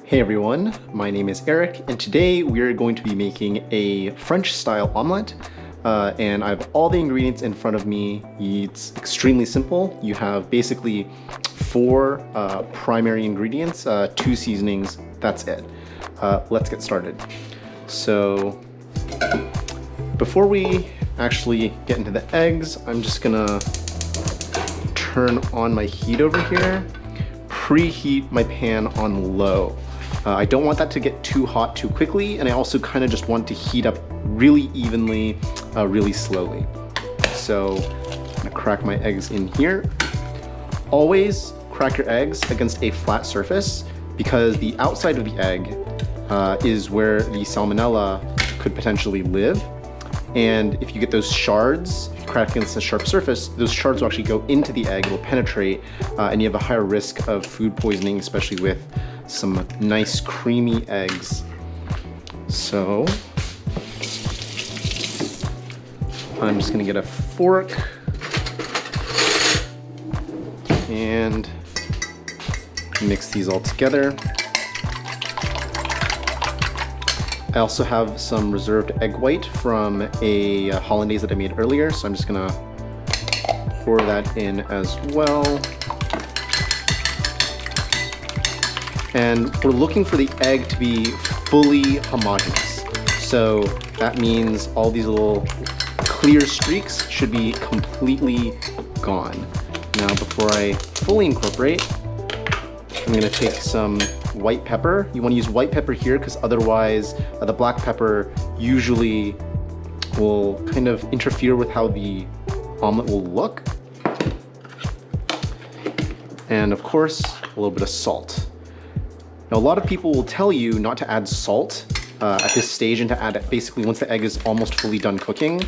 Hey everyone, my name is Eric, and today we're going to be making a French style omelette. And I have all the ingredients in front of me. It's extremely simple. You have basically four primary ingredients, two seasonings, that's it. Let's get started. So before we actually get into the eggs, I'm just gonna turn on my heat over here, preheat my pan on low. I don't want that to get too hot too quickly, and I also kind of just want to heat up really evenly, really slowly. So I'm gonna crack my eggs in here. Always crack your eggs against a flat surface because the outside of the egg is where the salmonella could potentially live. And if you get those shards, if you crack against a sharp surface, those shards will actually go into the egg, it will penetrate, and you have a higher risk of food poisoning, especially with some nice creamy eggs. So I'm just gonna get a fork and mix these all together. I also have some reserved egg white from a hollandaise that I made earlier, so I'm just gonna pour that in as well. And we're looking for the egg to be fully homogenous. So that means all these little clear streaks should be completely gone. Now, before I fully incorporate, I'm gonna take some white pepper. You wanna use white pepper here because otherwise the black pepper usually will kind of interfere with how the omelet will look. And of course, a little bit of salt. Now, a lot of people will tell you not to add salt at this stage and to add it basically once the egg is almost fully done cooking.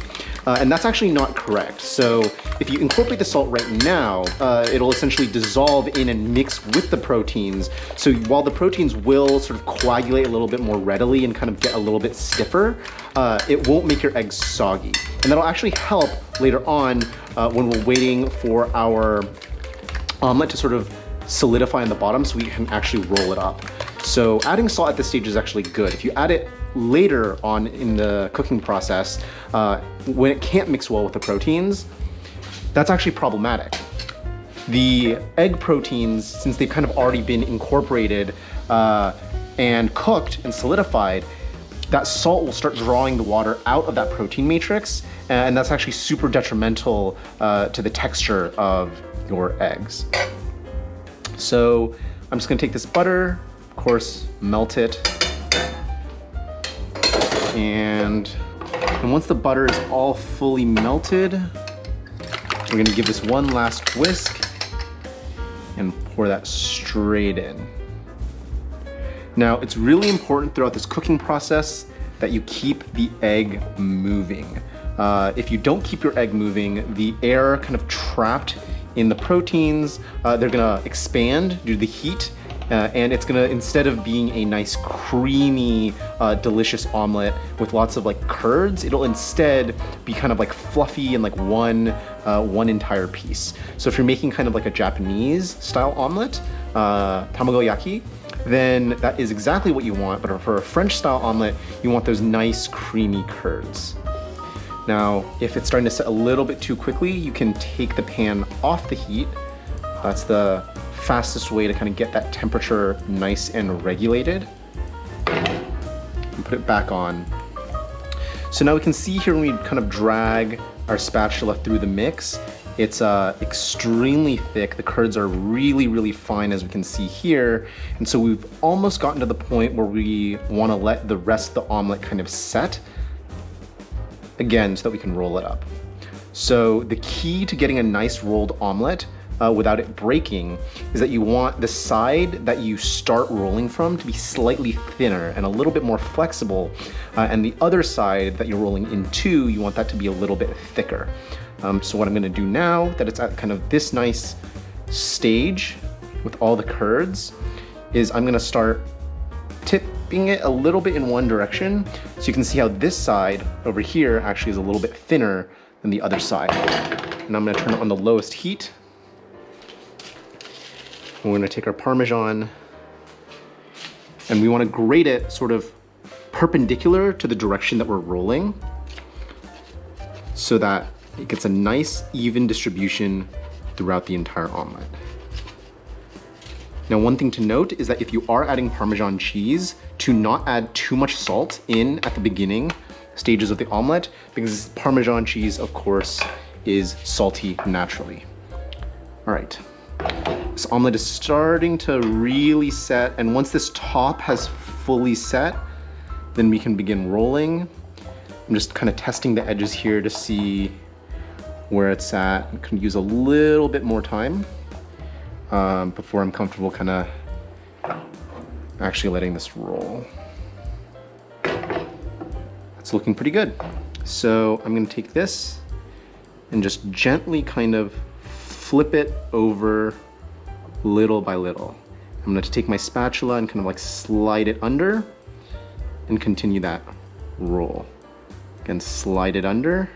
And that's actually not correct. So if you incorporate the salt right now, it'll essentially dissolve in and mix with the proteins. So while the proteins will sort of coagulate a little bit more readily and kind of get a little bit stiffer, it won't make your eggs soggy. And that'll actually help later on when we're waiting for our omelet to sort of solidify on the bottom so we can actually roll it up. So adding salt at this stage is actually good. If you add it later on in the cooking process, when it can't mix well with the proteins, that's actually problematic. The egg proteins, since they've kind of already been incorporated and cooked and solidified, that salt will start drawing the water out of that protein matrix, and that's actually super detrimental to the texture of your eggs. So I'm just gonna take this butter, of course, melt it. And once the butter is all fully melted, we're gonna give this one last whisk and pour that straight in. Now, it's really important throughout this cooking process that you keep the egg moving. If you don't keep your egg moving, the air kind of trapped in the proteins, they're gonna expand due to the heat, and it's gonna, instead of being a nice creamy, delicious omelet with lots of like curds, it'll instead be kind of like fluffy and like one entire piece. So if you're making kind of like a Japanese style omelet, tamagoyaki, then that is exactly what you want, but for a French style omelet, you want those nice creamy curds. Now, if it's starting to set a little bit too quickly, you can take the pan off the heat. That's the fastest way to kind of get that temperature nice and regulated. And put it back on. So now we can see here when we kind of drag our spatula through the mix, it's extremely thick. The curds are really, really fine, as we can see here. And so we've almost gotten to the point where we want to let the rest of the omelet kind of set again so that we can roll it up. So the key to getting a nice rolled omelet without it breaking is that you want the side that you start rolling from to be slightly thinner and a little bit more flexible, and the other side that you're rolling into, you want that to be a little bit thicker. So what I'm gonna do now that it's at kind of this nice stage with all the curds is I'm gonna start tipping it a little bit in one direction, so you can see how this side over here actually is a little bit thinner than the other side. And I'm gonna turn it on the lowest heat. We're gonna take our Parmesan, And we want to grate it sort of perpendicular to the direction that we're rolling so that it gets a nice even distribution throughout the entire omelet. Now, one thing to note is that if you are adding Parmesan cheese, to not add too much salt in at the beginning stages of the omelet, because Parmesan cheese, of course, is salty naturally. All right, this omelet is starting to really set, and once this top has fully set, then we can begin rolling. I'm just kind of testing the edges here to see where it's at. I can use a little bit more time before I'm comfortable kind of actually letting this roll. It's looking pretty good. So I'm gonna take this and just gently kind of flip it over little by little. I'm gonna take my spatula and kind of like slide it under and continue that roll. Again, slide it under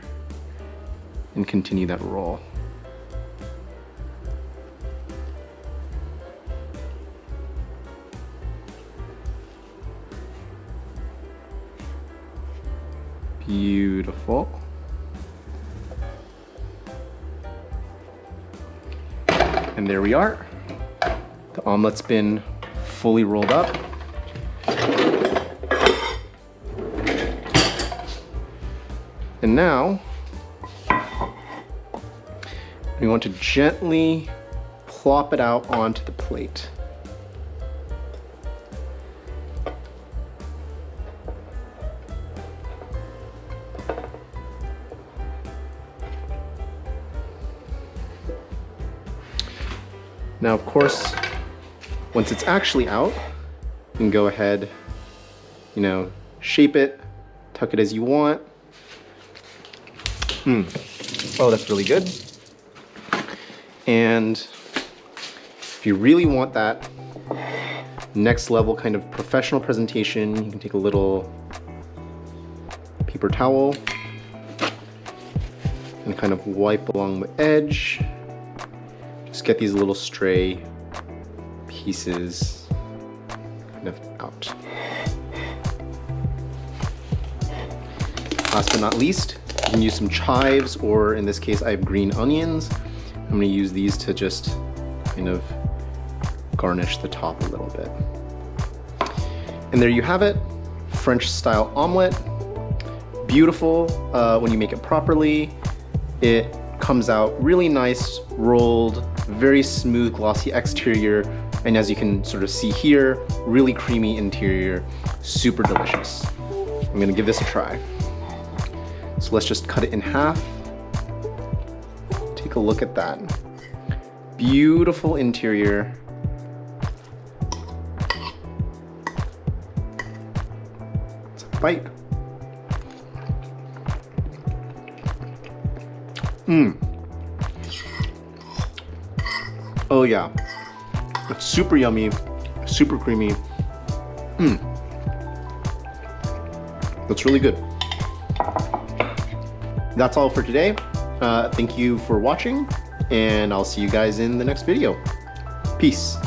and continue that roll. Beautiful. And there we are. The omelet's been fully rolled up. And now we want to gently plop it out onto the plate. Now, of course, once it's actually out, you can go ahead, shape it, tuck it as you want. Oh, that's really good. And if you really want that next level kind of professional presentation, you can take a little paper towel and kind of wipe along the edge. Just get these little stray pieces kind of out. Last but not least, you can use some chives, or in this case, I have green onions. I'm gonna use these to just kind of garnish the top a little bit. And there you have it, French style omelet. Beautiful when you make it properly. It comes out really nice, rolled, very smooth, glossy exterior, and as you can sort of see here, really creamy interior, super delicious. I'm gonna give this a try. So let's just cut it in half. Take a look at that. Beautiful interior. Let's have a bite. Oh yeah, it's super yummy, super creamy. That's really good. That's all for today. Thank you for watching, and I'll see you guys in the next video. Peace.